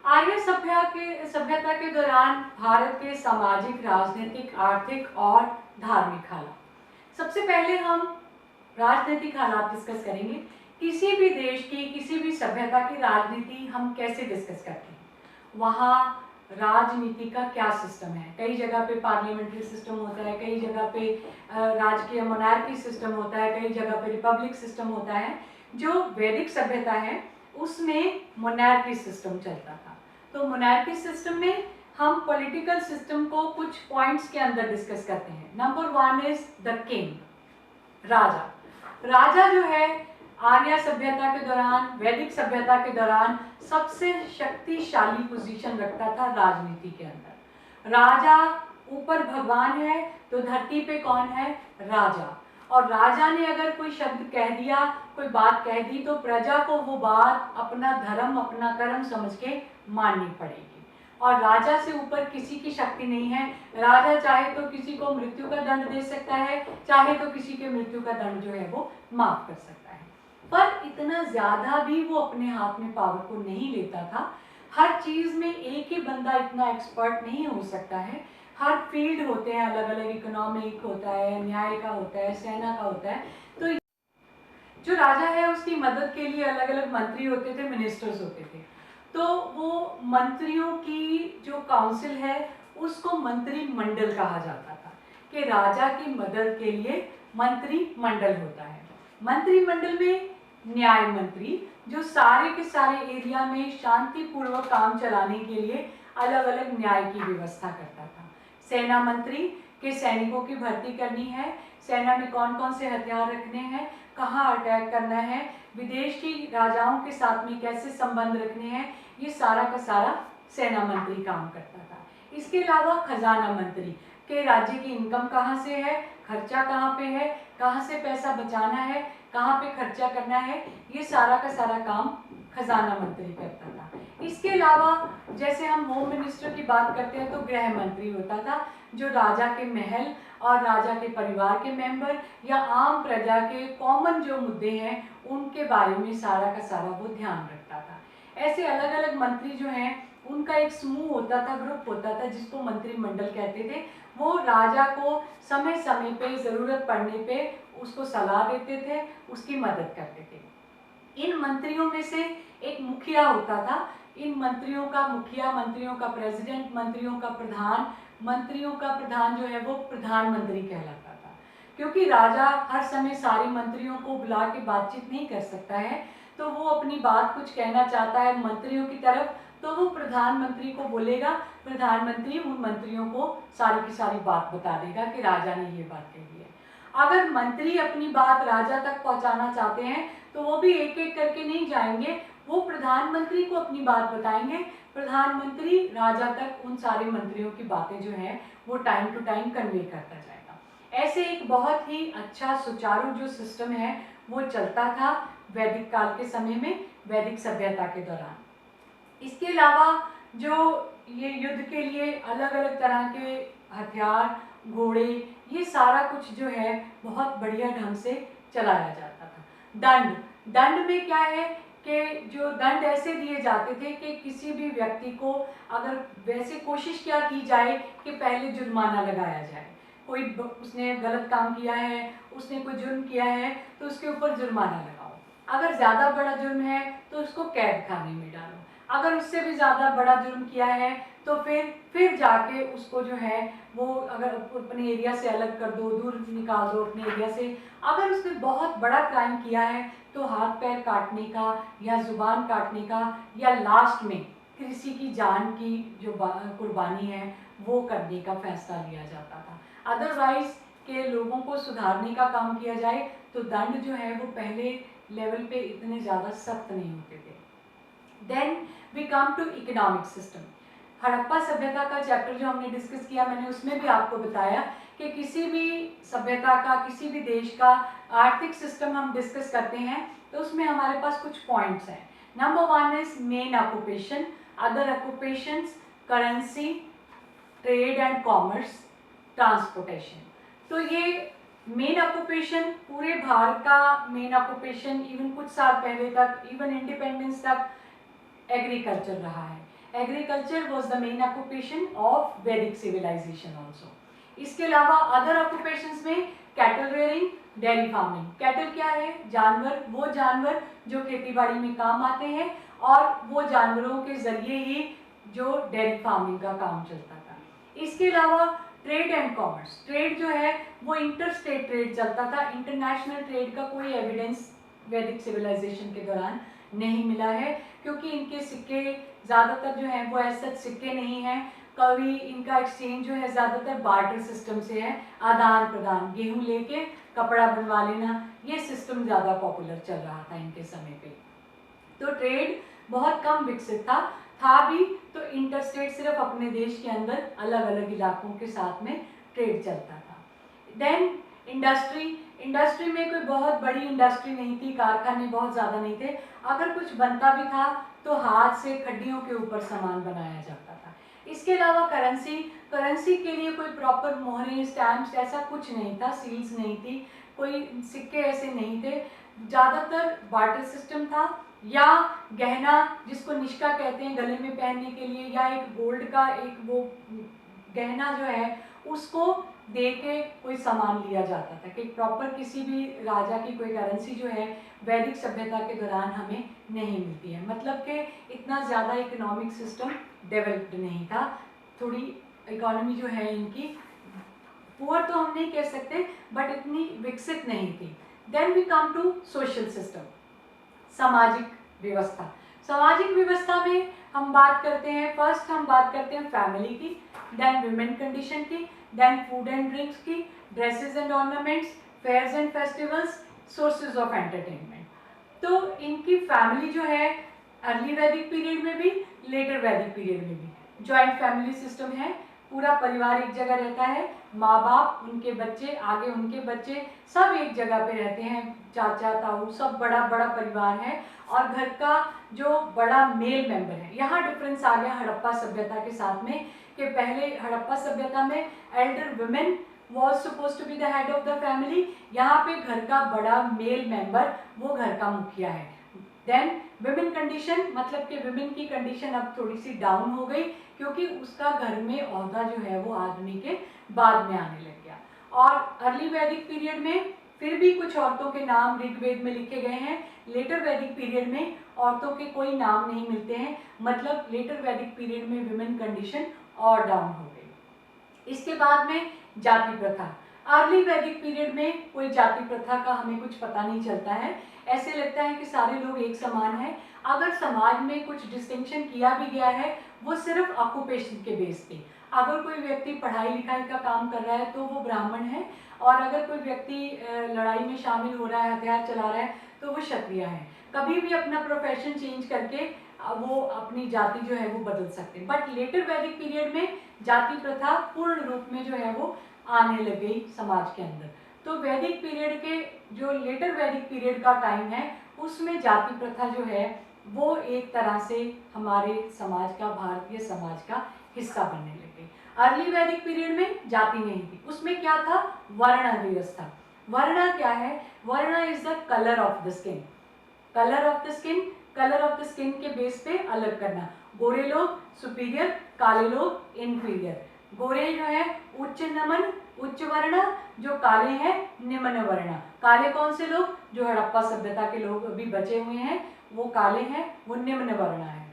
आर्य सभ्यता के दौरान भारत के सामाजिक, राजनीतिक, आर्थिक और धार्मिक हालात। सबसे पहले हम राजनीतिक हालात डिस्कस करेंगे। किसी भी देश की, किसी भी सभ्यता की राजनीति हम कैसे डिस्कस करते हैं, वहाँ राजनीति का क्या सिस्टम है। कई जगह पे पार्लियामेंट्री सिस्टम होता है, कई जगह पे राजकीय मोनार्की सिस्टम होता है, कई जगह पे रिपब्लिक सिस्टम होता है। जो वैदिक सभ्यता है उसमें मोनार्की सिस्टम चलता था। तो मोनार्की सिस्टम में हम पॉलिटिकल सिस्टम को कुछ पॉइंट्स के अंदर डिस्कस करते हैं। नंबर 1 इज द किंग, राजा। राजा जो है आर्य सभ्यता के दौरान, वैदिक सभ्यता के दौरान सबसे शक्तिशाली पोजीशन रखता था राजनीति के अंदर। राजा ऊपर भगवान है तो धरती पे कौन है? राजा। और राजा ने अगर कोई शब्द कह दिया, कोई बात कह दी, तो प्रजा को वो बात अपना धर्म, अपना कर्म समझ के माननी पड़ेगी। और राजा से ऊपर किसी की शक्ति नहीं है। राजा चाहे तो किसी को मृत्यु का दंड दे सकता है, चाहे तो किसी के मृत्यु का दंड जो है वो माफ कर सकता है। पर इतना ज्यादा भी वो अपने हाथ में पावर को नहीं लेता था। हर चीज में एक ही बंदा इतना एक्सपर्ट नहीं हो सकता है। हर फील्ड होते हैं अलग अलग, इकोनॉमिक होता है, न्याय का होता है, सेना का होता है। तो जो राजा है उसकी मदद के लिए अलग अलग मंत्री होते थे, मिनिस्टर्स होते थे। तो वो मंत्रियों की जो काउंसिल है उसको मंत्रिमंडल कहा जाता था, कि राजा की मदद के लिए मंत्रिमंडल होता है। मंत्रिमंडल में न्याय मंत्री जो सारे के सारे एरिया में शांतिपूर्वक काम चलाने के लिए अलग अलग न्याय की व्यवस्था करता था। सेना मंत्री के सैनिकों की भर्ती करनी है, सेना में कौन कौन से हथियार रखने हैं, कहाँ अटैक करना है, विदेश की राजाओं के साथ में कैसे संबंध रखने हैं, ये सारा का सारा सेना मंत्री काम करता था। इसके अलावा खजाना मंत्री के राज्य की इनकम कहाँ से है, खर्चा कहाँ पे है, कहाँ से पैसा बचाना है, कहाँ पे खर्चा करना है, ये सारा का सारा काम खजाना मंत्री करता था। इसके अलावा जैसे हम होम मिनिस्टर की बात करते हैं तो गृह मंत्री होता था, जो राजा के महल और राजा के परिवार के मेंबर या आम प्रजा के कॉमन जो मुद्दे हैं उनके बारे में सारा का सारा वो ध्यान रखता था। ऐसे अलग अलग मंत्री जो हैं उनका एक समूह होता था, ग्रुप होता था, जिसको मंत्रिमंडल कहते थे। वो राजा को समय समय पे, जरूरत पड़ने पे उसको सलाह देते थे, उसकी मदद करते थे। इन मंत्रियों में से एक मुखिया होता था। इन मंत्रियों का मुखिया, मंत्रियों का प्रेसिडेंट, मंत्रियों का प्रधान जो है वो प्रधानमंत्री कहलाता था। क्योंकि राजा हर समय सारे मंत्रियों को बुला के बातचीत नहीं कर सकता है, तो वो अपनी बात कुछ कहना चाहता है मंत्रियों की तरफ, तो वो प्रधानमंत्री को बोलेगा, प्रधानमंत्री उन मंत्रियों को सारी की सारी बात बता देगा कि राजा ने ये बात कही है। अगर मंत्री अपनी बात राजा तक पहुंचाना चाहते हैं तो वो भी एक एक करके नहीं जाएंगे, वो प्रधानमंत्री को अपनी बात बताएंगे, प्रधानमंत्री राजा तक उन सारे मंत्रियों की बातें जो हैं वो टाइम टू टाइम कन्वे करता जाएगा। ऐसे एक बहुत ही अच्छा सुचारू जो सिस्टम है वो चलता था वैदिक काल के समय में, वैदिक सभ्यता के दौरान। इसके अलावा जो ये युद्ध के लिए अलग अलग तरह के हथियार, घोड़े, ये सारा कुछ जो है बहुत बढ़िया ढंग से चलाया जाता था। दंड में क्या है कि जो दंड ऐसे दिए जाते थे कि किसी भी व्यक्ति को अगर वैसे कोशिश क्या की जाए कि पहले जुर्माना लगाया जाए, कोई उसने गलत काम किया है, उसने कोई जुर्म किया है तो उसके ऊपर जुर्माना लगाओ। अगर ज़्यादा बड़ा जुर्म है तो उसको कैद खाने में डालो। अगर उससे भी ज़्यादा बड़ा जुर्म किया है तो फिर जाके उसको जो है वो अगर अपने एरिया से अलग कर दो, दूर निकाल दो अपने एरिया से। अगर उसने बहुत बड़ा क्राइम किया है तो हाथ पैर काटने का या जुबान काटने का या लास्ट में किसी की जान की जो कुर्बानी है वो करने का फैसला लिया जाता था। अदरवाइज के लोगों को सुधारने का काम किया जाए तो दंड जो है वो पहले लेवल पे इतने ज़्यादा सख्त नहीं होते थे। Then we come to economic system. Harappa सभ्यता का चैप्टर जो हमने डिस्कस किया, मैंने उसमें भी आपको बताया कि किसी भी सभ्यता का, किसी भी देश का आर्थिक सिस्टम हम डिस्कस करते हैं तो उसमें हमारे पास कुछ पॉइंट्स हैं। Number 1 is main occupation, other occupations, currency, trade and commerce, transportation. तो ये मेन ऑक्यूपेशन पूरे भारत का मेन ऑक्यूपेशन इवन कुछ साल पहले तक, इवन इंडिपेंडेंस तक एग्रीकल्चर रहा है। Agriculture was the main occupation of वैदिक सिविलाइजेशन ऑल्सो। इसके अलावा अदर ऑक्यूपेशंस में cattle rearing, dairy farming. Cattle क्या है? जानवर, वो जानवर जो खेती बाड़ी में काम आते हैं, और वो जानवरों के जरिए ही जो डेयरी फार्मिंग का काम चलता था। इसके अलावा ट्रेड एंड कॉमर्स। ट्रेड जो है वो इंटर स्टेट ट्रेड चलता था। इंटरनेशनल ट्रेड का कोई एविडेंस वैदिक सिविलाइजेशन के दौरान नहीं मिला है, क्योंकि इनके सिक्के ज़्यादातर जो हैं वो ऐसे सिक्के नहीं हैं। कभी इनका एक्सचेंज जो है ज़्यादातर बार्टर सिस्टम से है, आदान प्रदान, गेहूँ लेके कपड़ा बनवा लेना, ये सिस्टम ज़्यादा पॉपुलर चल रहा था इनके समय पे। तो ट्रेड बहुत कम विकसित था भी तो इंटरस्टेट सिर्फ अपने देश के अंदर अलग अलग इलाकों के साथ में ट्रेड चलता था। देन इंडस्ट्री में कोई बहुत बड़ी इंडस्ट्री नहीं थी, कारखाने बहुत ज़्यादा नहीं थे। अगर कुछ बनता भी था तो हाथ से खड्डियों के ऊपर सामान बनाया जाता था। इसके अलावा करेंसी के लिए कोई प्रॉपर मोहरें, स्टैम्प्स ऐसा कुछ नहीं था, सील्स नहीं थी, कोई सिक्के ऐसे नहीं थे। ज़्यादातर बार्टर सिस्टम था, या गहना जिसको निष्का कहते हैं गले में पहनने के लिए, या एक गोल्ड का एक वो गहना जो है उसको दे के कोई सामान लिया जाता था। कि प्रॉपर किसी भी राजा की कोई करेंसी जो है वैदिक सभ्यता के दौरान हमें नहीं मिलती है। मतलब कि इतना ज़्यादा इकोनॉमिक सिस्टम डेवलप्ड नहीं था। थोड़ी इकोनॉमी जो है इनकी पुअर तो हम नहीं कह सकते, बट इतनी विकसित नहीं थी। Then we come to social system, सामाजिक व्यवस्था। सामाजिक व्यवस्था में हम बात करते हैं, फर्स्ट हम बात करते हैं फैमिली की, देन वुमेन कंडीशन की, देन फूड एंड ड्रिंक्स की, dresses and ornaments, fairs and festivals, sources of entertainment. तो इनकी फैमिली जो है अर्ली वैदिक पीरियड में भी, लेटर वैदिक पीरियड में भी जॉइंट फैमिली सिस्टम है। पूरा परिवार एक जगह रहता है, माँ बाप, उनके बच्चे, आगे उनके बच्चे, सब एक जगह पे रहते हैं, चाचा ताऊ, सब बड़ा बड़ा परिवार है। और घर का जो बड़ा मेल मेंबर है, यहाँ डिफरेंस आ गया हड़प्पा सभ्यता के साथ में, कि पहले हड़प्पा सभ्यता में elder women was suppose to be the head of the family. यहाँ पे घर का बड़ा मेल मेंबर वो घर का मुखिया है। देन विमेन कंडीशन, मतलब कि विमेन की कंडीशन अब थोड़ी सी डाउन हो गई, क्योंकि उसका घर में ओहदा जो है वो आदमी के बाद में आने लग गया। और अर्ली वैदिक पीरियड में फिर भी कुछ औरतों के नाम ऋग्वेद में लिखे गए हैं। लेटर वैदिक पीरियड में औरतों के कोई नाम नहीं मिलते हैं, मतलब लेटर वैदिक पीरियड में विमेन कंडीशन और डाउन हो गई। इसके बाद में जाति प्रथा। अर्ली वैदिक पीरियड में कोई जाति प्रथा का हमें कुछ पता नहीं चलता है, ऐसे लगता है कि सारे लोग एक समान हैं। अगर समाज में कुछ डिस्टिंक्शन किया भी गया है वो सिर्फ ऑक्यूपेशन के बेस पे। अगर कोई व्यक्ति पढ़ाई लिखाई का काम कर रहा है तो वो ब्राह्मण है, और अगर कोई व्यक्ति लड़ाई में शामिल हो रहा है, हथियार चला रहा है, तो वो क्षत्रिय है। कभी भी अपना प्रोफेशन चेंज करके वो अपनी जाति जो है वो बदल सकते हैं। बट लेटर वैदिक पीरियड में जाति प्रथा पूर्ण रूप में जो है वो आने लग गई समाज के अंदर। तो वैदिक पीरियड के जो लेटर वैदिक पीरियड का टाइम है उसमें जाति प्रथा जो है वो एक तरह से हमारे समाज का, भारतीय समाज का हिस्सा बनने लग गई। अर्ली वैदिक पीरियड में जाति नहीं थी, उसमें क्या था? वर्ण व्यवस्था। वर्ण क्या है? वर्ण is the colour of the skin. Colour of the skin, colour of the skin के बेस पे अलग करना। गोरे लोग सुपीरियर, काले लोग इनफीरियर। गोरे जो है उच्च नमन, उच्च वर्ण, जो काले हैं निम्न वर्ण। काले कौन से लोग? जो हड़प्पा सभ्यता के लोग अभी बचे हुए हैं वो काले हैं, वो निम्न वर्ण है।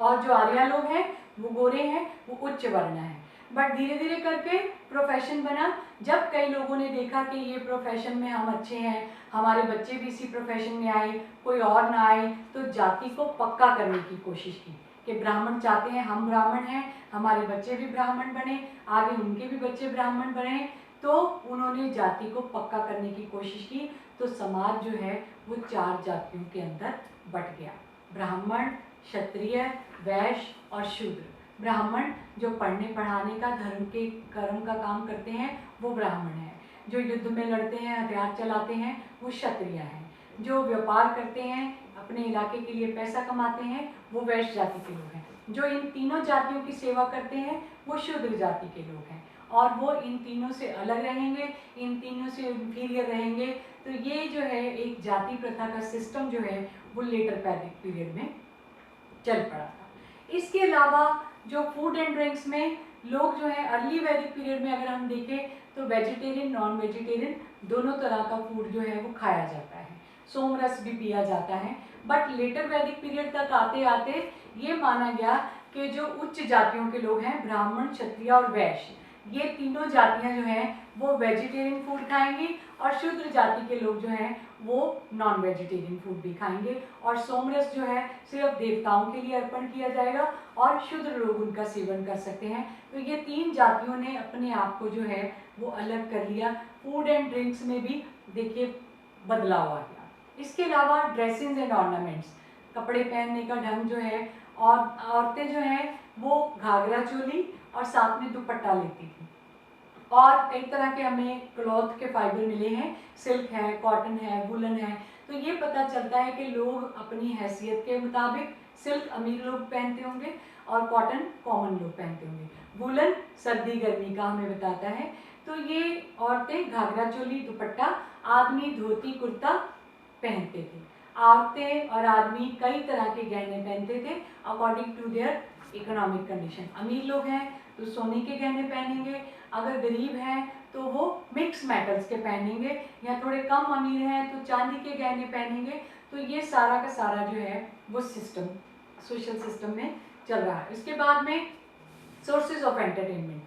और जो आर्या लोग हैं वो गोरे हैं, वो उच्च वर्ण है। बट धीरे धीरे करके प्रोफेशन बना। जब कई लोगों ने देखा कि ये प्रोफेशन में हम अच्छे हैं, हमारे बच्चे भी इसी प्रोफेशन में आए, कोई और ना आए, तो जाति को पक्का करने की कोशिश की कि ब्राह्मण चाहते हैं, हम ब्राह्मण हैं, हमारे बच्चे भी ब्राह्मण बने, आगे उनके भी बच्चे ब्राह्मण बने। तो उन्होंने जाति को पक्का करने की कोशिश की। तो समाज जो है वो 4 जातियों के अंदर बट गया। ब्राह्मण, क्षत्रिय, वैश्य और शूद्र। ब्राह्मण जो पढ़ने पढ़ाने का, धर्म के कर्म का काम करते हैं वो ब्राह्मण हैं। जो युद्ध में लड़ते हैं, हथियार चलाते हैं, वो क्षत्रिय हैं। जो व्यापार करते हैं, अपने इलाके के लिए पैसा कमाते हैं, वो वैश्य जाति के लोग हैं। जो इन तीनों जातियों की सेवा करते हैं वो शूद्र जाति के लोग हैं, और वो इन तीनों से अलग रहेंगे, इन तीनों से इंफीरियर रहेंगे। तो ये जो है एक जाति प्रथा का सिस्टम जो है वो लेटर वैदिक पीरियड में चल पड़ा था। इसके अलावा जो फूड एंड ड्रिंक्स में लोग जो है अर्ली वैदिक पीरियड में अगर हम देखें तो वेजिटेरियन नॉन वेजिटेरियन दोनों तरह का फूड जो है वो खाया जाता है, सोमरस भी पिया जाता है। बट लेटर वैदिक पीरियड तक आते आते ये माना गया कि जो उच्च जातियों के लोग हैं, ब्राह्मण, क्षत्रिय और वैश्य, ये तीनों जातियां जो हैं वो वेजिटेरियन फूड खाएंगी और शूद्र जाति के लोग जो हैं वो नॉन वेजिटेरियन फूड भी खाएंगे। और सोमरस जो है सिर्फ देवताओं के लिए अर्पण किया जाएगा और शूद्र लोग उनका सेवन कर सकते हैं। तो ये तीन जातियों ने अपने आप को जो है वो अलग कर लिया। फूड एंड ड्रिंक्स में भी देखिए बदलाव आ गया। इसके अलावा ड्रेसिंग्स एंड ऑर्नामेंट्स, कपड़े पहनने का ढंग जो है, और औरतें जो हैं वो घाघरा चोली और साथ में दुपट्टा लेती थी। और कई तरह के हमें क्लॉथ के फाइबर मिले हैं, सिल्क है, कॉटन है, वुलन है। तो ये पता चलता है कि लोग अपनी हैसियत के मुताबिक सिल्क अमीर लोग पहनते होंगे और कॉटन कॉमन लोग पहनते होंगे। वुलन सर्दी गर्मी का हमें बताता है। तो ये औरतें घाघरा चोली दुपट्टा, आदमी धोती कुर्ता पहनते थे। औरतें और आदमी कई तरह के गहने पहनते थे according to their economic condition. अमीर लोग हैं तो सोने के गहने पहनेंगे, अगर गरीब हैं तो वो मिक्स मेटल्स के पहनेंगे, या थोड़े कम अमीर हैं तो चांदी के गहने पहनेंगे। तो ये सारा का सारा जो है वो सिस्टम सोशल सिस्टम में चल रहा है। इसके बाद में सोर्सेज ऑफ एंटरटेनमेंट,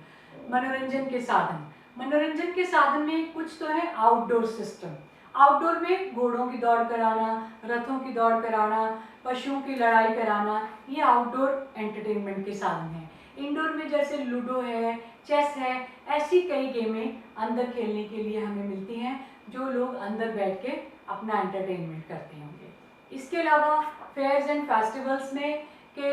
मनोरंजन के साधन। मनोरंजन के साधन में कुछ तो है आउटडोर सिस्टम। आउटडोर में घोड़ों की दौड़ कराना, रथों की दौड़ कराना, पशुओं की लड़ाई कराना, ये आउटडोर एंटरटेनमेंट के साधन हैं। इंडोर में जैसे लूडो है, चेस है, ऐसी कई गेमें अंदर खेलने के लिए हमें मिलती हैं जो लोग अंदर बैठ के अपना एंटरटेनमेंट करते होंगे। इसके अलावा फेयर्स एंड फेस्टिवल्स में के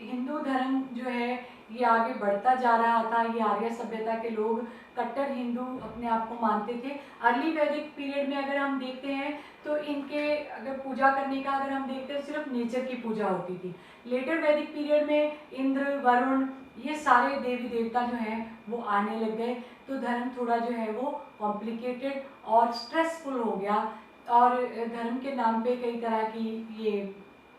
हिंदू धर्म जो है ये आगे बढ़ता जा रहा था। ये आर्य सभ्यता के लोग कट्टर हिंदू अपने आप को मानते थे। अर्ली वैदिक पीरियड में अगर हम देखते हैं तो इनके अगर पूजा करने का अगर हम देखते हैं सिर्फ नेचर की पूजा होती थी। लेटर वैदिक पीरियड में इंद्र, वरुण, ये सारे देवी देवता जो हैं वो आने लग गए। तो धर्म थोड़ा जो है वो कॉम्प्लिकेटेड और स्ट्रेसफुल हो गया और धर्म के नाम पे कई तरह की ये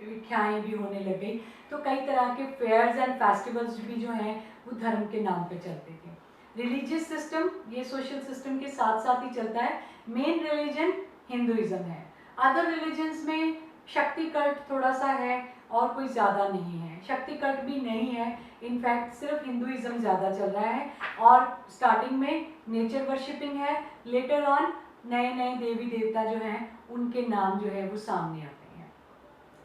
व्याख्याएँ भी होने लग गई। तो कई तरह के फेयर्स एंड फेस्टिवल्स भी जो हैं वो धर्म के नाम पे चलते थे। रिलीजियस सिस्टम ये सोशल सिस्टम के साथ साथ ही चलता है। मेन रिलीजन हिंदुइज्म है। अदर रिलीजन्स में शक्ति कल्ट थोड़ा सा है और कोई ज़्यादा नहीं है। शक्ति कल्ट भी नहीं है, इनफैक्ट सिर्फ हिंदुइज्म ज़्यादा चल रहा है। और स्टार्टिंग में नेचर वर्शिपिंग है, लेटर ऑन नए नए देवी देवता जो हैं उनके नाम जो है वो सामने आते हैं।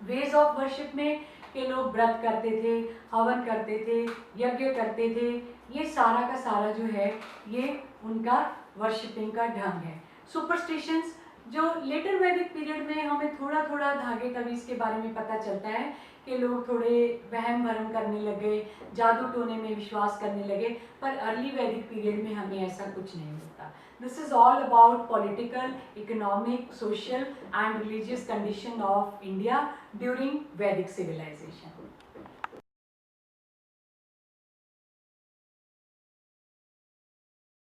वेज ऑफ वर्शिप में के लोग व्रत करते थे, हवन करते थे, यज्ञ करते थे। ये सारा का सारा जो है ये उनका वर्शिपिंग का ढंग है। सुपरस्टिशंस जो लेटर वैदिक पीरियड में हमें थोड़ा थोड़ा धागे तवीज़ के बारे में पता चलता है कि लोग थोड़े वहम भरम करने लगे, जादू टोने में विश्वास करने लगे। पर अर्ली वैदिक पीरियड में हमें ऐसा कुछ नहीं होता। This is all about political, economic, social and religious condition of India during वैदिक सिविलाइजेशन।